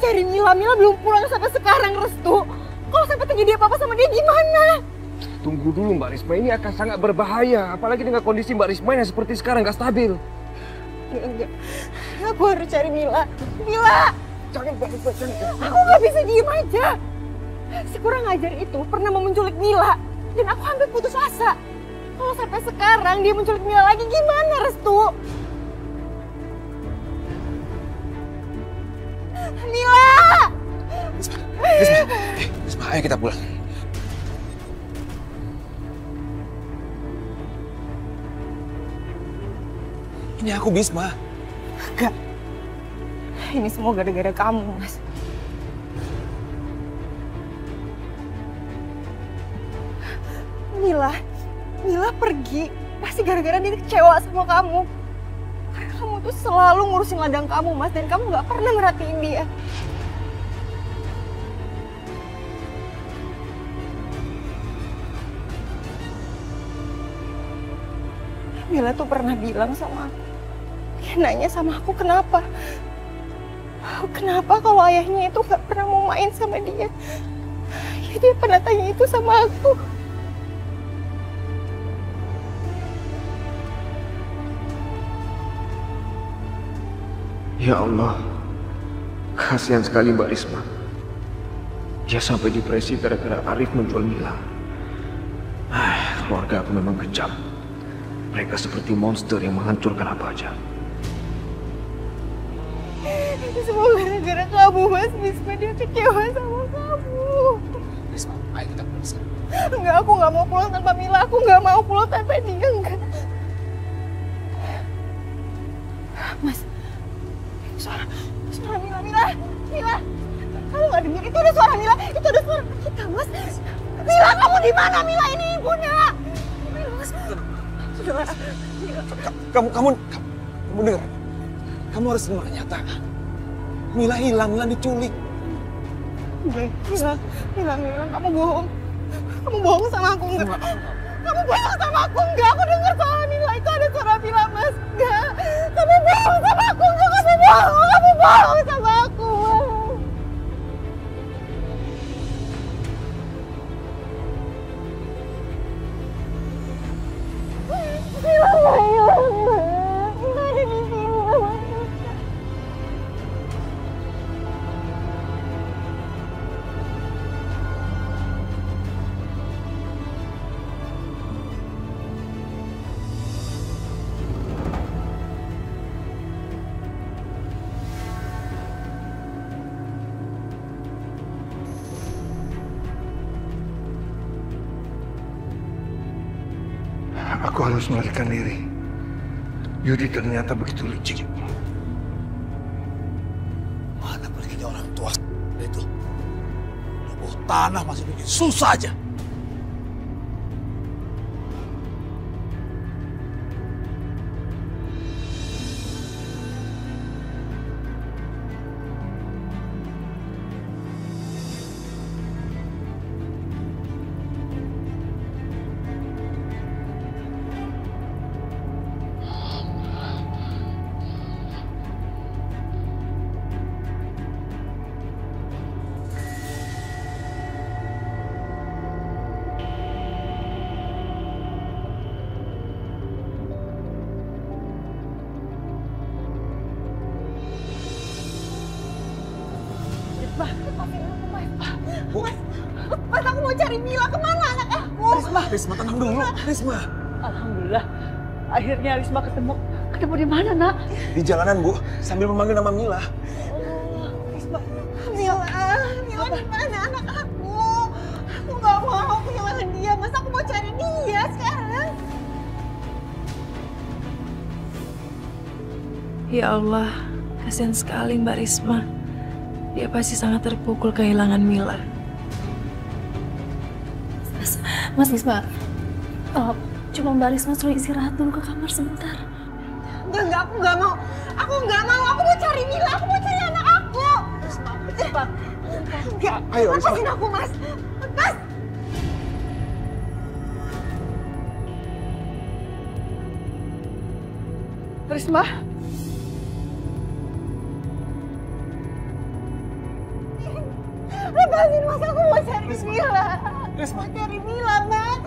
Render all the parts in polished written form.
cari Mila. Mila belum pulang sampai sekarang, Restu. Kalau sampai terjadi apa-apa sama dia gimana? Tunggu dulu Mbak Risma, ini akan sangat berbahaya. Apalagi dengan kondisi Mbak Risma yang seperti sekarang, gak stabil. Enggak. Aku harus cari Mila. Mila! Jangan Mbak Risma, jangan. Aku gak bisa diem aja. Si kurang ajar itu pernah mau menculik Mila. Dan aku hampir putus asa. Kalau sampai sekarang dia menculik Mila lagi gimana, Restu? Mila! Risma, ayo kita pulang. Ini aku Bisma. Enggak. Ini semua gara-gara kamu, Mas. Mila pergi. Pasti gara-gara dia kecewa sama kamu. Karena kamu tuh selalu ngurusin ladang kamu, Mas. Dan kamu gak pernah merhatiin dia. Mila tuh pernah bilang sama aku. Dia nanya sama aku kenapa. Kenapa kalau ayahnya itu gak pernah mau main sama dia. Ya, dia pernah tanya itu sama aku. Ya Allah, kasihan sekali Mbak Risma. Dia sampai depresi gara-gara Arif menjual Mila. Keluarga aku memang kejam. Mereka seperti monster yang menghancurkan apa aja. Itu semua gara-gara kamu, Mas. Bisma, dia kecewa sama kamu. Risma, ayo kita pulang sekarang. Enggak, aku gak mau pulang tanpa Mila. Aku gak mau pulang tanpa dia, enggak. Mas, suara Mila. Kamu gak dengar? Itu ada suara Mila. Itu ada suara kita, Mas. Mila, kamu di mana? Mila, ini ibunya. Mas, Kamu dengar? Kamu harus terima kenyataan. Mila hilang, Mila diculik. Mila, kamu bohong. Kamu bohong sama aku, enggak? Kamu bohong sama aku, enggak? Aku dengar suara Mila, itu ada suara Mila, Mas. Enggak. Kamu bohong sama aku, enggak? Kamu bohong sama aku. Mila ada di sini sama aku. Aku harus melarikan diri. Yudi ternyata begitu licik. Mana perginya orang tua itu? Lebuh tanah masih bikin susah aja. Mas, aku mau cari Mila. Kemana anak aku? Risma, tenang dulu. Risma. Alhamdulillah. Akhirnya Risma ketemu. Ketemu di mana, Nak? Di jalanan, Bu. Sambil memanggil nama Mila. Risma. Mila di mana anak aku? Aku nggak mau kehilangan dia, Mas. Aku mau cari dia sekarang. Ya Allah, kasihan sekali Mbak Risma. Dia pasti sangat terpukul kehilangan Mila. Mas Bisma, cuma Mbak Risma suruh istirahat dulu ke kamar sebentar. Enggak, aku nggak mau. Aku nggak mau. Aku mau cari Mila. Aku mau cari anak aku. Cepat. Enggak, Ayo, Risma. lepasin aku, Mas. Lepas. Risma. Risma. Cari Mila, Mas.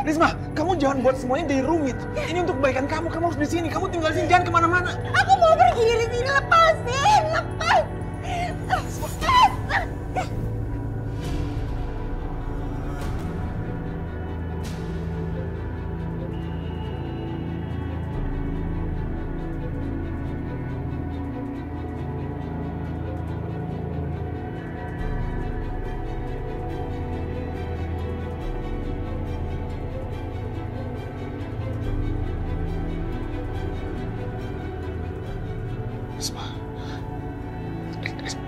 Risma, kamu jangan buat semuanya jadi rumit. Ini untuk kebaikan kamu. Kamu harus di sini. Kamu tinggal di sini, jangan kemana-mana. Aku mau pergi dari sini, lepasin, lepas.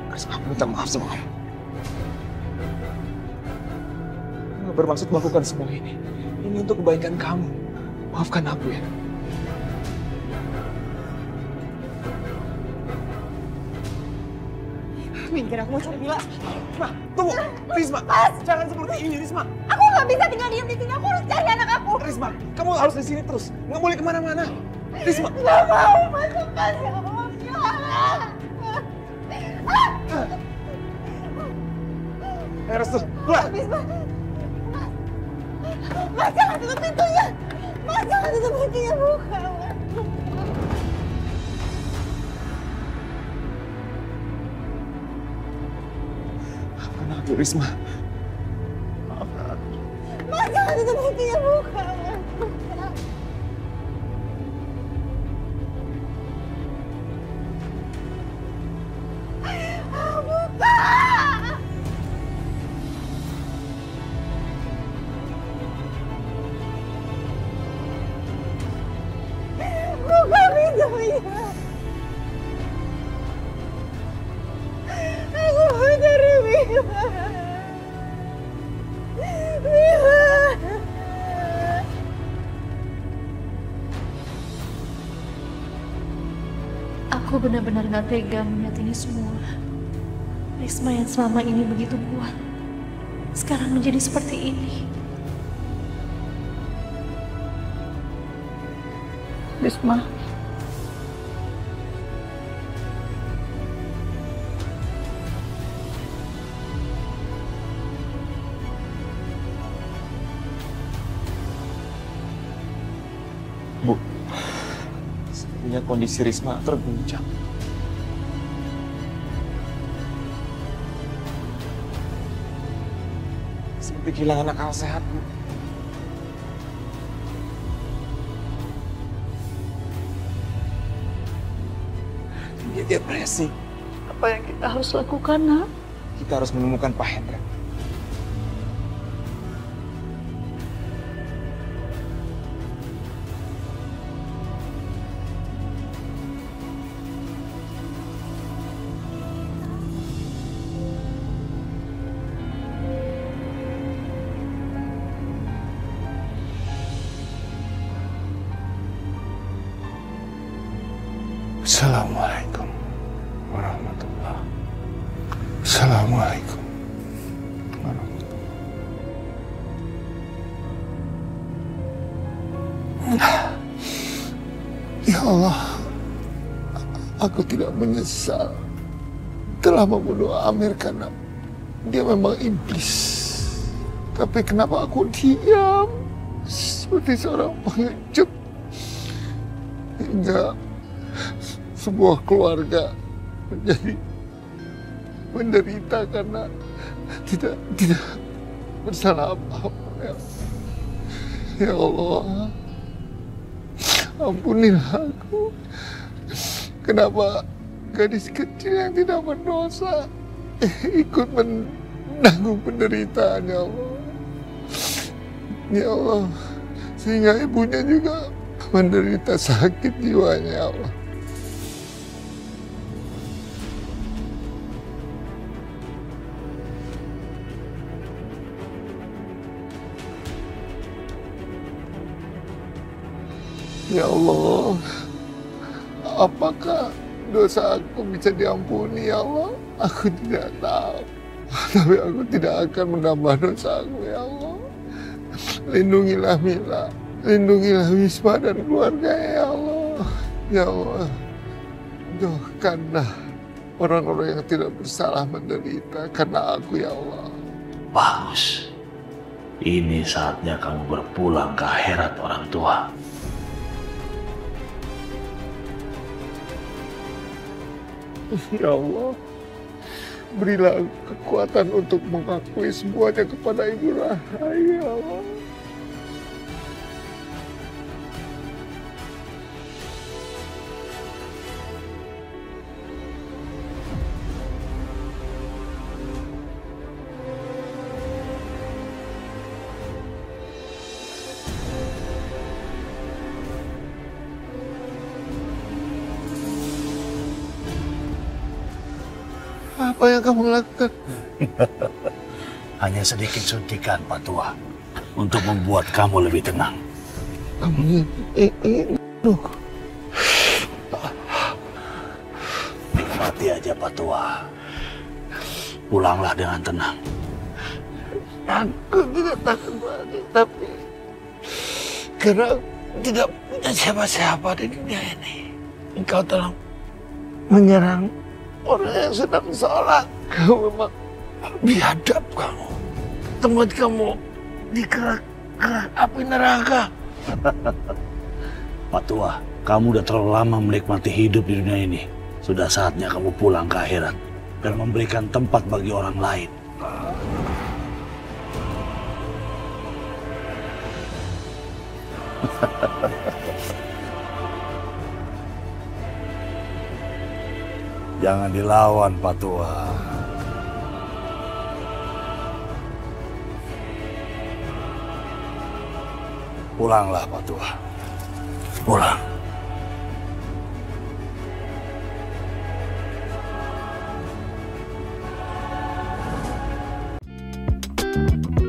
Risma, aku minta maaf sama kamu. Aku gak bermaksud melakukan semua ini. Ini untuk kebaikan kamu. Maafkan aku ya. Minggir, aku mau cari Mila. Risma, tunggu. Risma, jangan seperti ini, Risma. Aku nggak bisa tinggal diam di sini. Aku harus cari anak aku. Risma, kamu harus di sini terus. Nggak boleh kemana-mana. Risma. Nggak mau masuk ke Mila. Restu, keluar. Mas, jangan tutup pintunya. Mas, jangan tutup pintunya. Buka, Mas. Maafkan aku, Risma. Maafkan aku. Mas, jangan tutup pintunya. Buka, Mas. Buka. Buka. Buka pintunya. Aku mau cari Mila. Mila. Aku benar-benar gak tega melihat ini semua. Risma yang selama ini begitu kuat, sekarang menjadi seperti ini. Risma. Bu, sepertinya kondisi Risma terguncang. Seperti kehilangan akal sehat, Bu. Dia depresi. Apa yang kita harus lakukan, Nak? Kita harus menemukan Pak Hendra. Assalamualaikum warahmatullahi. Assalamualaikum warahmatullahi. Ya Allah, aku tidak menyesal telah membunuh Amir karena dia memang iblis. Tapi kenapa aku diam seperti seorang pengecut hingga sebuah keluarga menjadi menderita karena tidak bersalah apa-apa. Ya Allah, ampunilah aku. Kenapa gadis kecil yang tidak berdosa ikut menanggung penderitaan, ya Allah. Ya Allah, sehingga ibunya juga menderita sakit jiwanya, ya Allah. Ya Allah, apakah dosa aku bisa diampuni, ya Allah? Aku tidak tahu, tapi aku tidak akan menambah dosaku, ya Allah. Lindungilah Mila, lindungilah Wisma dan keluarganya, ya Allah. Ya Allah, jauhkanlah orang-orang yang tidak bersalah menderita karena aku, ya Allah. Bagus. Ini saatnya kamu berpulang ke akhirat orang tua. Ya Allah, berilah kekuatan untuk mengakui semuanya kepada Ibu Rahai, ya Allah. Apa yang kamu lakukan? Hanya sedikit suntikan, Pak Tua, untuk membuat kamu lebih tenang. Kamu ini Nikmati aja, Pak Tua. Pulanglah dengan tenang. Aku tidak takut lagi, tapi karena tidak punya siapa-siapa di dunia ini, engkau telah menyerang orang yang sedang sholat. Kau memang biadab kamu. Tempat kamu di kerak api neraka. Pak Tua, kamu udah terlalu lama menikmati hidup di dunia ini. Sudah saatnya kamu pulang ke akhirat dan memberikan tempat bagi orang lain. Jangan dilawan, Pak Tua. Pulanglah, Pak Tua. Pulang. Thank you.